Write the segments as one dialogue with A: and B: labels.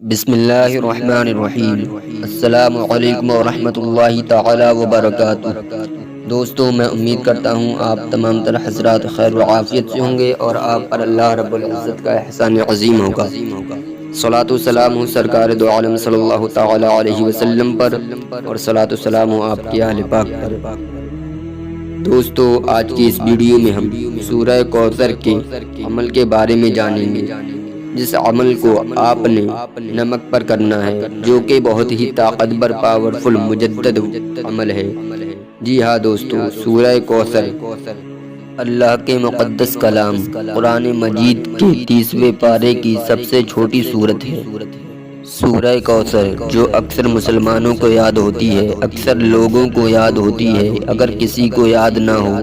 A: بسم اللہ الرحمن الرحیم۔ السلام علیکم ورحمۃ اللہ تعالی وبرکاتہ۔ دوستو، میں امید کرتا ہوں آپ تمام تر حضرات خیر و عافیت سے ہوں گے اور آپ پر اللہ رب العزت کا احسان عظیم ہوگا۔ صلاۃ و سلام ہو سرکار دو عالم صلی اللہ تعالی علیہ وسلم پر، اور صلاۃ و سلام ہو آپ کے اہل پاک پر۔ دوستو، آج کی اس ویڈیو میں ہم سورہ کوثر کے عمل کے بارے میں جانیں گے، جس عمل کو آپ نے نمک پر کرنا ہے، جو کہ بہت ہی طاقتور پاورفل مجدد عمل ہے۔ جی ہاں دوستو، سورہ کوثر اللہ کے مقدس کلام قرآن مجید کے 30ویں پارے کی سب سے چھوٹی سورت ہے۔ سورہ کوثر جو اکثر مسلمانوں کو یاد ہوتی ہے، اکثر لوگوں کو یاد ہوتی ہے، اگر کسی کو یاد نہ ہو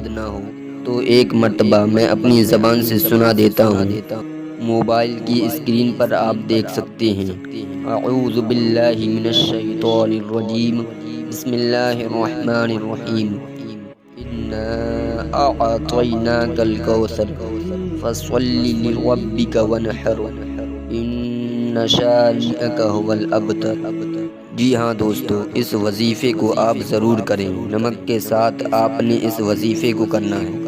A: تو ایک مرتبہ میں اپنی زبان سے سنا دیتا ہوں۔ موبائل کی اسکرین پر آپ دیکھ سکتے ہیں۔ اعوذ باللہ من الشیطان الرجیم، بسم اللہ الرحمن الرحیم۔ انا اعطیناک الکوثر فصل لربک وانحر ان شانئک هو الابتر۔ جی ہاں دوستو، اس وظیفے کو آپ ضرور کریں۔ نمک کے ساتھ آپ نے اس وظیفے کو کرنا ہے۔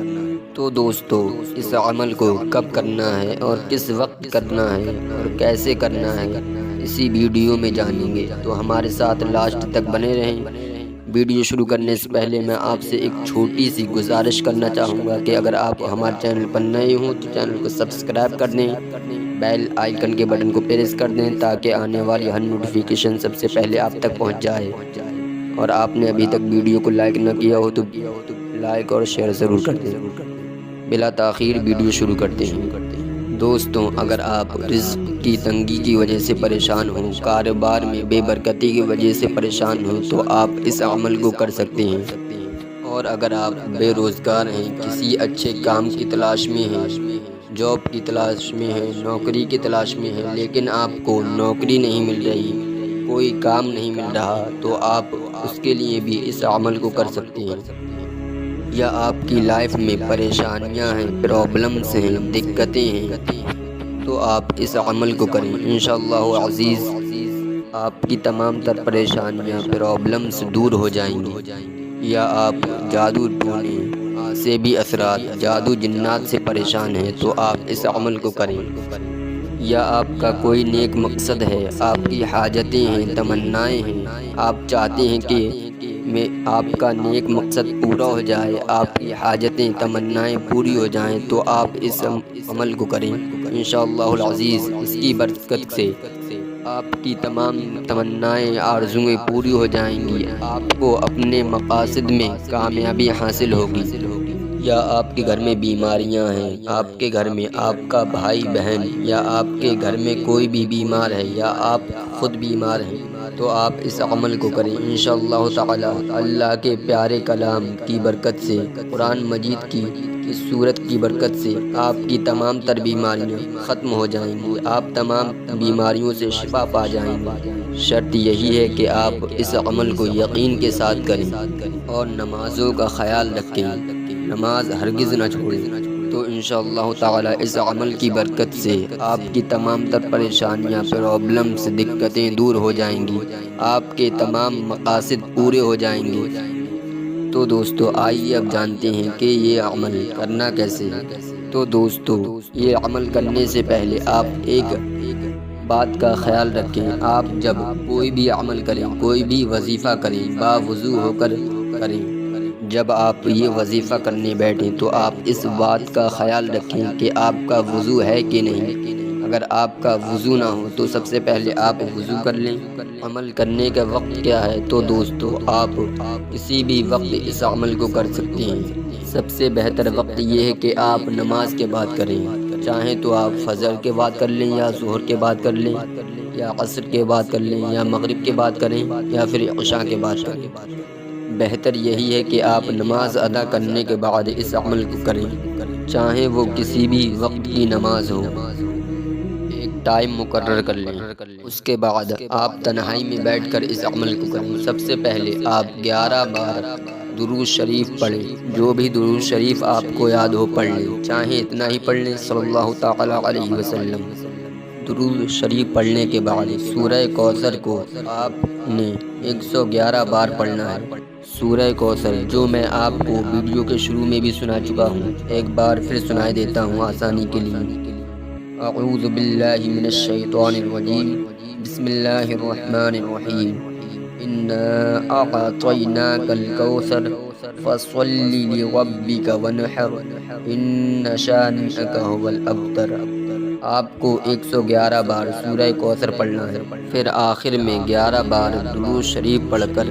A: تو دوستو، اس عمل کو کب کرنا ہے اور کس وقت کرنا ہے اور کیسے کرنا ہے، اسی ویڈیو میں جانیں گے، تو ہمارے ساتھ لاسٹ تک بنے رہیں۔ ویڈیو شروع کرنے سے پہلے میں آپ سے ایک چھوٹی سی گزارش کرنا چاہوں گا کہ اگر آپ ہمارے چینل پر نئے ہوں تو چینل کو سبسکرائب کر دیں، بیل آئیکن کے بٹن کو پریس کر دیں تاکہ آنے والی ہر نوٹیفیکیشن سب سے پہلے آپ تک پہنچ جائے، اور آپ نے ابھی تک ویڈیو کو لائک نہ کیا ہو تو لائک اور شیئر ضرور کر دیں۔ بلا تاخیر ویڈیو شروع کرتے ہیں۔ دوستوں، اگر آپ رزق کی تنگی کی وجہ سے پریشان ہوں، کاروبار میں بے برکتی کی وجہ سے پریشان ہوں، تو آپ اس عمل کو کر سکتے ہیں۔ اور اگر آپ بے روزگار ہیں، کسی اچھے کام کی تلاش میں ہیں، جاب کی تلاش میں ہیں، نوکری کی تلاش میں ہیں، لیکن آپ کو نوکری نہیں مل رہی، کوئی کام نہیں مل رہا، تو آپ اس کے لیے بھی اس عمل کو کر سکتے ہیں۔ یا آپ کی لائف میں پریشانیاں ہیں، پرابلمز ہیں، دقتیں ہیں، تو آپ اس عمل کو کریں۔ انشاءاللہ عزیز آپ کی تمام تر پریشانیاں، پرابلمز دور ہو جائیں گی۔ یا آپ جادو ٹونے سے بھی اثرات، جادو جنات سے پریشان ہیں، تو آپ اس عمل کو کریں۔ یا آپ کا کوئی نیک مقصد ہے، آپ کی حاجتیں ہیں، تمنائیں ہیں، آپ چاہتے ہیں کہ آپ کا نیک مقصد پورا ہو جائے، آپ کی حاجتیں تمنائیں پوری ہو جائیں، تو آپ اس عمل کو کریں۔ انشاءاللہ العزیز اس کی برکت سے آپ کی تمام تمنائیں، آرزویں پوری ہو جائیں گی، آپ کو اپنے مقاصد میں کامیابی حاصل ہوگی۔ یا آپ کے گھر میں بیماریاں ہیں، آپ کے گھر میں آپ کا بھائی بہن یا آپ کے گھر میں کوئی بھی بیمار ہے، یا آپ خود بیمار ہیں، تو آپ اس عمل کو کریں۔ انشاءاللہ تعالی اللہ کے پیارے کلام کی برکت سے، قرآن مجید کی اس سورت کی برکت سے آپ کی تمام تر بیماریاں ختم ہو جائیں گی، آپ تمام بیماریوں سے شفا پا جائیں گے۔ شرط یہی ہے کہ آپ اس عمل کو یقین کے ساتھ کریں اور نمازوں کا خیال رکھیں، نماز ہرگز نہ چھوڑیں۔ تو انشاءاللہ تعالی اس عمل کی برکت سے آپ کی تمام تر پریشانیاں، پرابلمز، دقتیں دور ہو جائیں گی، آپ کے تمام مقاصد پورے ہو جائیں گے۔ تو دوستو، آئیے اب جانتے ہیں کہ یہ عمل کرنا کیسے ہے۔ تو دوستو، یہ عمل کرنے سے پہلے آپ ایک بات کا خیال رکھیں، آپ جب کوئی بھی عمل کریں، کوئی بھی وظیفہ کریں، باوضو ہو کر کریں۔ جب آپ یہ وظیفہ کرنے بیٹھیں تو آپ اس بات کا خیال رکھیں کہ آپ کا وضو ہے کہ نہیں۔ اگر آپ کا وضو نہ ہو تو سب سے پہلے آپ وضو کر لیں۔ عمل کرنے کا وقت کیا ہے؟ تو دوستو، آپ کسی بھی وقت اس عمل کو کر سکتے ہیں۔ سب سے بہتر وقت یہ ہے کہ آپ نماز کے بعد کریں، چاہیں تو آپ فجر کے بعد کر لیں، یا ظہر کے بعد کر لیں، یا عصر کے بعد کر لیں، یا مغرب کے بعد کریں، یا پھر عشاء کے بعد کریں۔ بہتر یہی ہے کہ آپ نماز ادا کرنے کے بعد اس عمل کو کریں، چاہے وہ کسی بھی وقت کی نماز ہو۔ ایک ٹائم مقرر کر لیں، اس کے بعد آپ تنہائی میں بیٹھ کر اس عمل کو کریں۔ سب سے پہلے آپ 11 بار درود شریف پڑھیں، جو بھی درود شریف آپ کو یاد ہو پڑھ لیں، چاہے اتنا ہی پڑھ لیں، صلی اللہ تعالی علیہ وسلم۔ درود شریف پڑھنے کے بعد سورہ کوثر کو آپ نے 111 بار پڑھنا ہے۔ سورہ کوثر جو میں آپ کو ویڈیو کے شروع میں بھی سنا چکا ہوں، ایک بار پھر سنائے دیتا ہوں آسانی کے لیے۔ اعوذ باللہ من الشیطان الرجیم، بسم اللہ الرحمن الرحیم۔ انا اعطیناک الکوثر فصل لربک وانحر ان شانئک ھو الابتر۔ آپ کو 111 بار سورہ کوثر پڑھنا ہے، پھر آخر میں 11 بار درود شریف پڑھ کر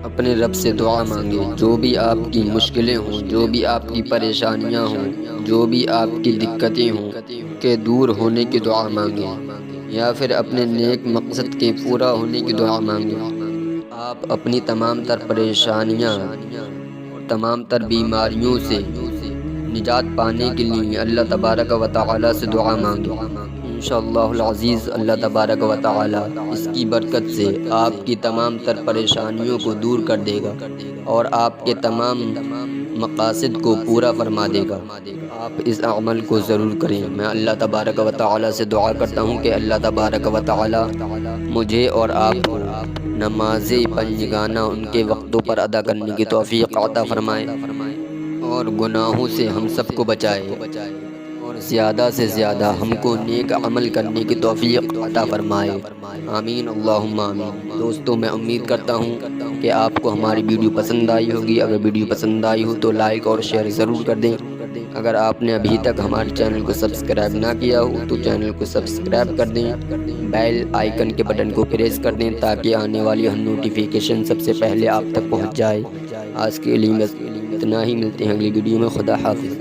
A: اپنے رب سے دعا مانگے۔ جو بھی آپ کی مشکلیں ہوں، جو بھی آپ کی پریشانیاں ہوں، جو بھی آپ کی دقتیں ہوں کے دور ہونے کی دعا مانگے، یا پھر اپنے نیک مقصد کے پورا ہونے کی دعا مانگے۔ آپ اپنی تمام تر پریشانیاں اور تمام تر بیماریوں سے نجات پانے کے لیے اللہ تبارک و تعالی سے دعا مانگے۔ انشاءاللہ العزیز اللہ تبارک و تعالی اس کی برکت سے آپ کی تمام تر پریشانیوں کو دور کر دے گا اور آپ کے تمام مقاصد کو پورا فرما دے گا۔ آپ اس عمل کو ضرور کریں۔ میں اللہ تبارک و تعالی سے دعا کرتا ہوں کہ اللہ تبارک و تعالی مجھے اور آپ کو نماز پنجگانہ ان کے وقتوں پر ادا کرنے کی توفیق عطا فرمائے اور گناہوں سے ہم سب کو بچائے اور زیادہ سے زیادہ ہم کو نیک عمل کرنے کی توفیق عطا فرمائے، آمین اللہم آمین۔ دوستو میں امید کرتا ہوں کہ آپ کو ہماری ویڈیو پسند آئی ہوگی۔ اگر ویڈیو پسند آئی ہو تو لائک اور شیئر ضرور کر دیں۔ اگر آپ نے ابھی تک ہمارے چینل کو سبسکرائب نہ کیا ہو تو چینل کو سبسکرائب کر دیں، بیل آئیکن کے بٹن کو پریس کر دیں تاکہ آنے والی ہر نوٹیفیکیشن سب سے پہلے آپ تک پہنچ جائے۔ آج کے لیے بس اتنا ہی، ملتے ہیں اگلی ویڈیو میں۔ خدا حافظ۔